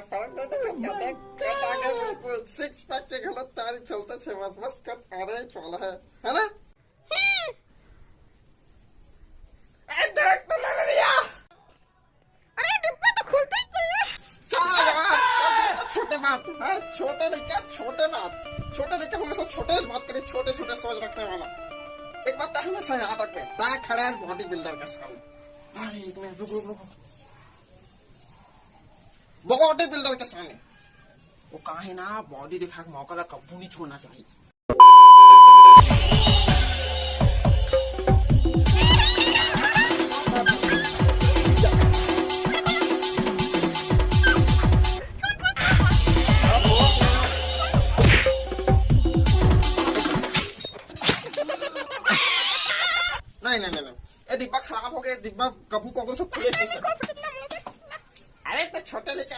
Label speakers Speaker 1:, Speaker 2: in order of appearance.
Speaker 1: फर्क नहीं दिखता देख कट आ गया बिल्कुल सिक्स पैक के गलत तारीख चलता छे बस कट आ रहे चला है ना। अरे देख तो लग रही है।
Speaker 2: अरे डिब्बा तो खुलता ही नहीं है।
Speaker 1: क्या यार छोटे बात है छोटे नहीं क्या छोटे नहीं हमेशा छोटे बात करें छोटे सोच रखने वाला। एक बात हमेशा याद रखना ता खड़ा है बॉडी बिल्डर के सामने। अरे एक मिनट रुको बॉडी बिल्डर के सामने वो कहा है ना बॉडी दिखा के मौका कब्बू नहीं छोड़ना चाहिए। नहीं ये डिब्बा खराब हो गया डिब्बा कभी को खुले। अरे तो छोटे लेके